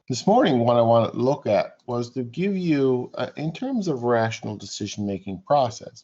This morning, what I wanted to look at was to give you, in terms of rational decision-making process,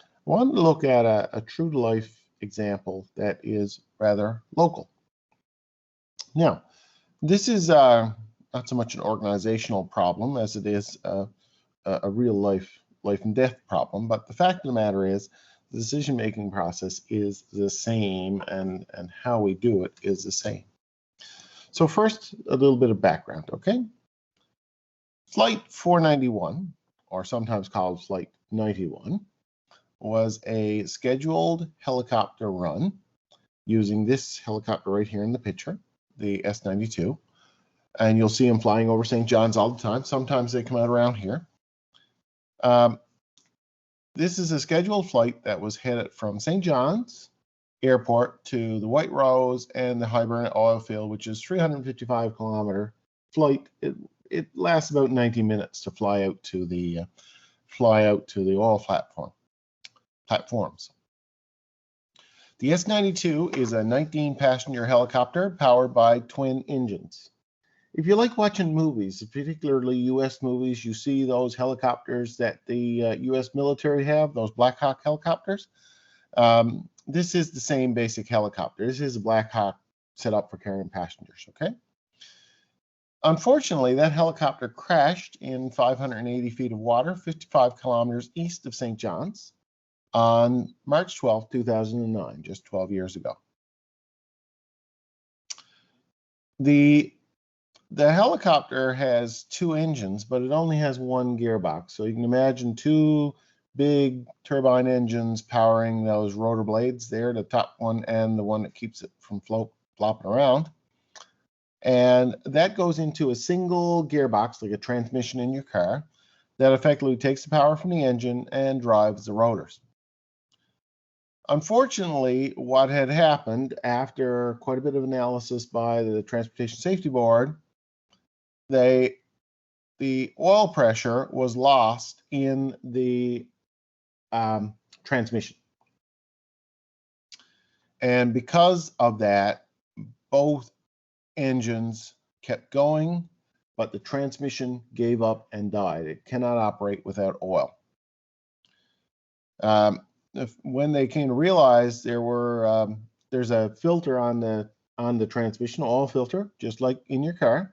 I wanted to look at a true-to-life example that is rather local. Now, this is not so much an organizational problem as it is a real-life life and death problem, but the fact of the matter is the decision-making process is the same, and how we do it is the same. So first, a little bit of background, okay? Flight 491, or sometimes called Flight 91, was a scheduled helicopter run using this helicopter right here in the picture, the S-92. And you'll see them flying over St. John's all the time. Sometimes they come out around here. This is a scheduled flight that was headed from St. John's Airport to the White Rose and the Hibernia oil field, which is 355-kilometer flight. It lasts about 90 minutes to fly out to the oil platforms. The S-92 is a 19-passenger helicopter powered by twin engines. If you like watching movies, particularly U.S. movies, you see those helicopters that the U.S. military have, those Black Hawk helicopters. This is the same basic helicopter. This is a Black Hawk set up for carrying passengers, okay? Unfortunately, that helicopter crashed in 580 feet of water, 55 kilometers east of St. John's on March 12, 2009, just 12 years ago. The helicopter has two engines, but it only has one gearbox. So you can imagine two big turbine engines powering those rotor blades there, the top one and the one that keeps it from flopping around. And that goes into a single gearbox, like a transmission in your car, that effectively takes the power from the engine and drives the rotors. Unfortunately, what had happened after quite a bit of analysis by the Transportation Safety Board, the oil pressure was lost in the transmission. And because of that, both engines kept going, but the transmission gave up and died. It cannot operate without oil. When they came to realize there's a filter on the transmission, oil filter, just like in your car,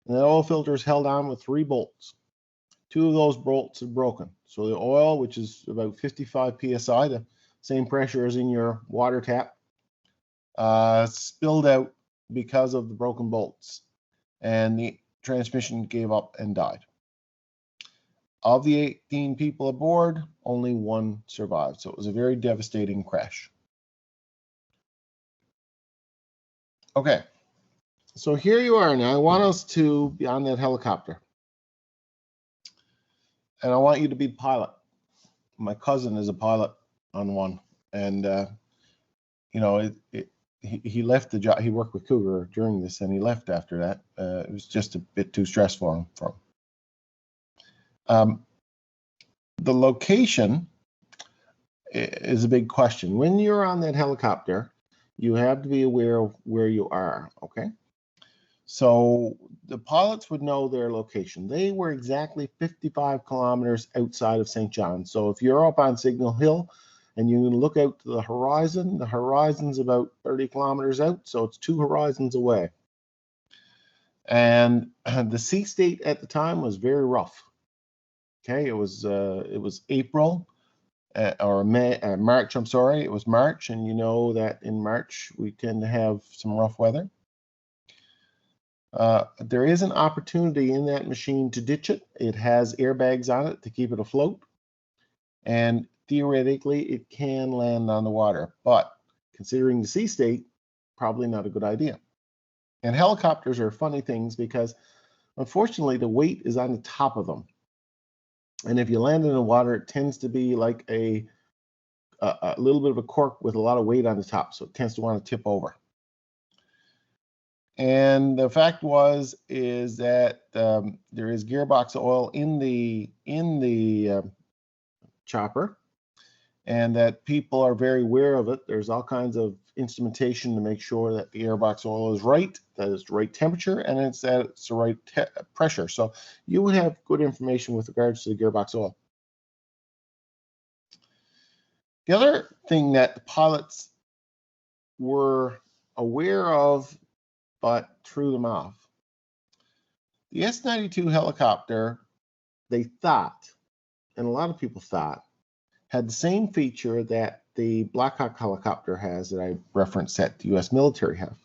and that oil filter is held on with 3 bolts. 2 of those bolts are broken. So the oil, which is about 55 psi, the same pressure as in your water tap, spilled out because of the broken bolts, and the transmission gave up and died. Of the 18 people aboard, only 1 survived. So it was a very devastating crash. Okay, so here you are now. I want us to be on that helicopter. And I want you to be pilot. My cousin is a pilot on one. And, you know, he left the job. He worked with Cougar during this, and he left after that. It was just a bit too stressful for him. The location is a big question. When you're on that helicopter, you have to be aware of where you are, okay? So the pilots would know their location. They were exactly 55 kilometers outside of St. John's. So if you're up on Signal Hill and you look out to the horizon's about 30 kilometers out, so it's 2 horizons away. And the sea state at the time was very rough. Okay, it was April or March. I'm sorry, it was March, and you know that in March we tend to have some rough weather. There is an opportunity in that machine to ditch it. It has airbags on it to keep it afloat, and theoretically it can land on the water, but considering the sea state, probably not a good idea. And helicopters are funny things because unfortunately the weight is on the top of them. And if you land in the water, it tends to be like a little bit of a cork with a lot of weight on the top, so it tends to want to tip over. And the fact is that there is gearbox oil in the chopper, and that people are very aware of it. There's all kinds of instrumentation to make sure that the airbox oil is right, that it's the right temperature, and it's at the right pressure. So you would have good information with regards to the gearbox oil. The other thing that the pilots were aware of but threw them off. The S-92 helicopter, they thought, and a lot of people thought, had the same feature that the Black Hawk helicopter has that I referenced that the U.S. military have.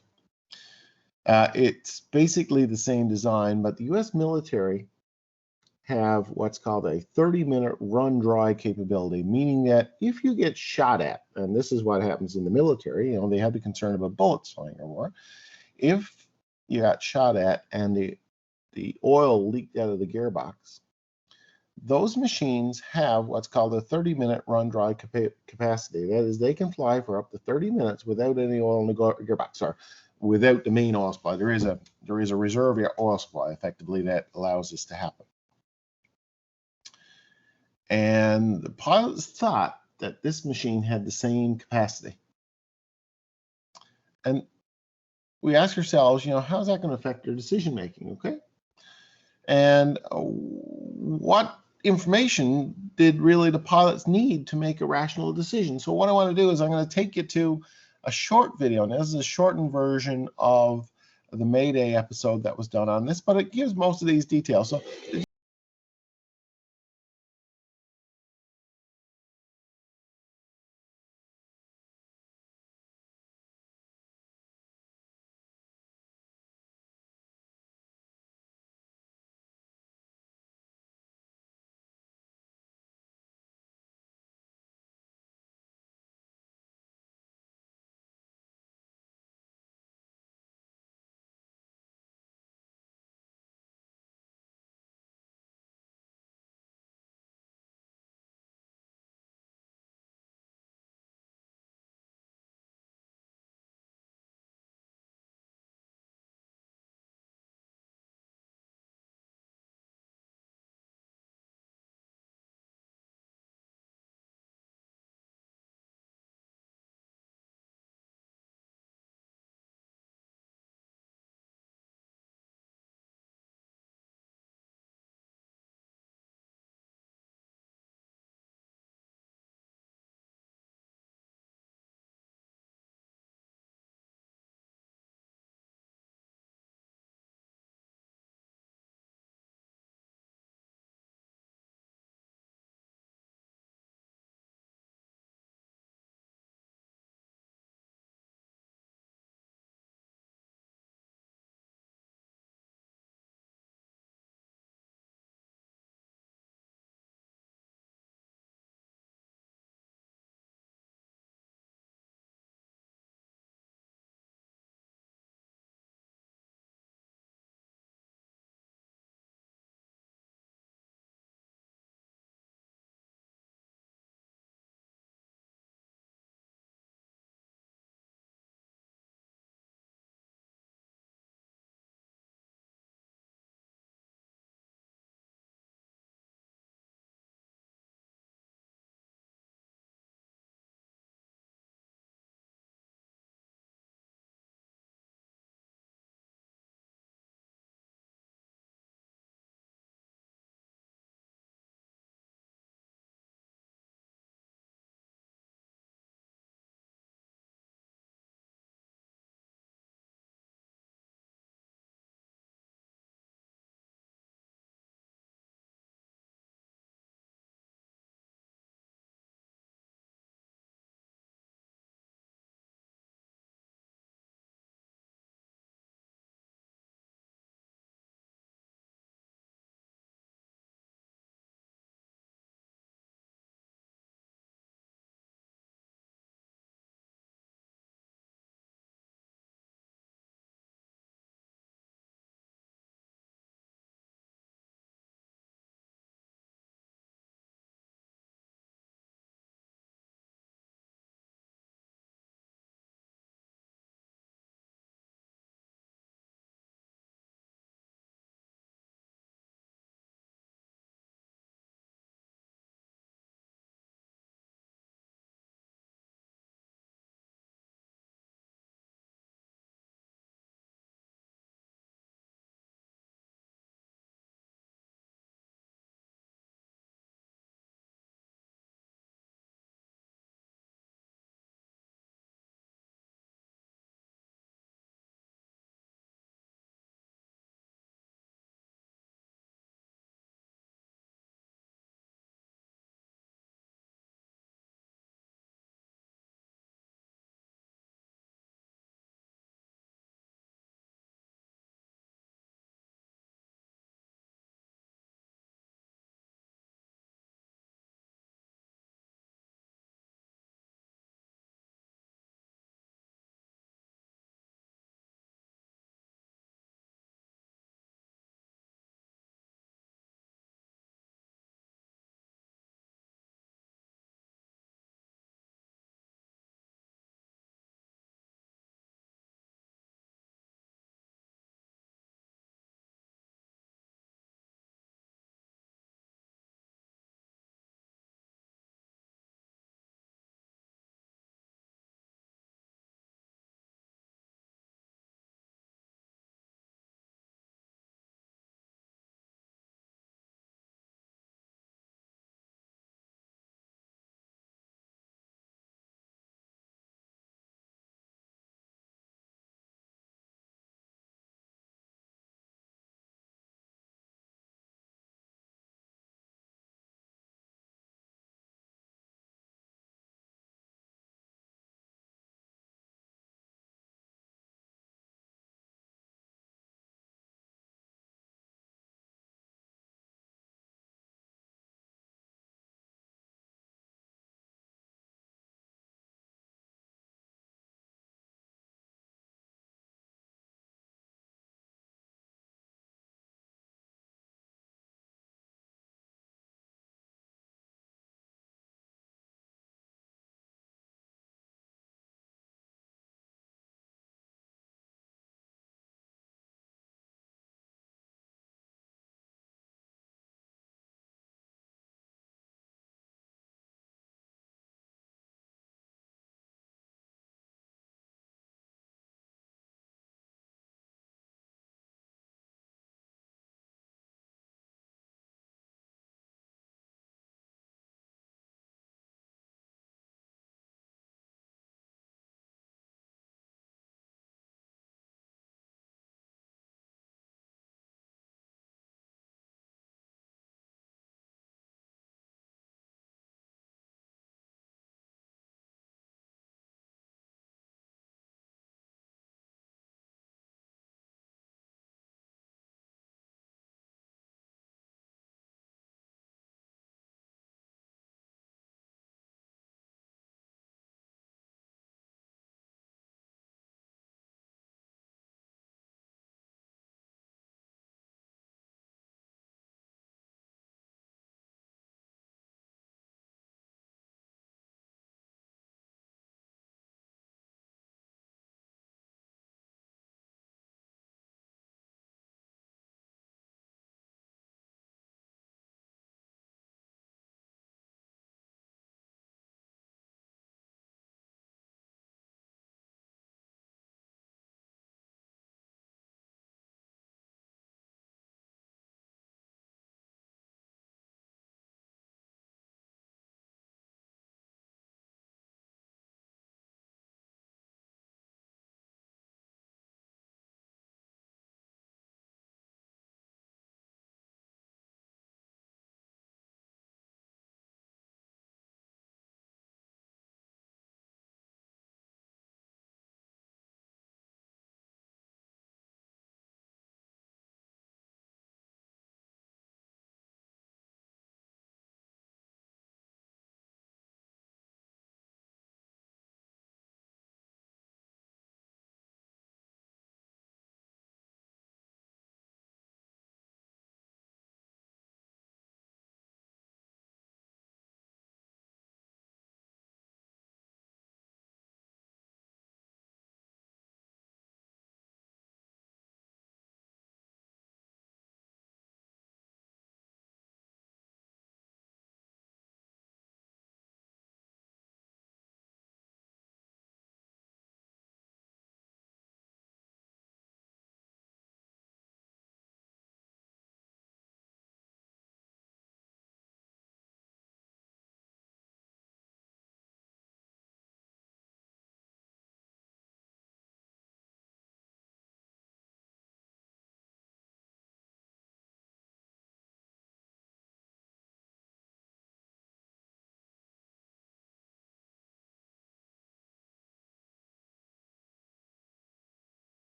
It's basically the same design, but the U.S. military have what's called a 30-minute run-dry capability, meaning that if you get shot at, and this is what happens in the military, you know, they have the concern about bullets flying or more. If you got shot at and the oil leaked out of the gearbox, those machines have what's called a 30-minute run-dry capacity. That is, they can fly for up to 30 minutes without any oil in the gearbox, or without the main oil supply. There is a reserve oil supply, effectively, that allows this to happen. And the pilots thought that this machine had the same capacity. And we ask ourselves, you know, how's that going to affect their decision making, okay? And what information did really the pilots need to make a rational decision? So what I want to do is I'm going to take you to a short video. Now, this is a shortened version of the Mayday episode that was done on this, but it gives most of these details. So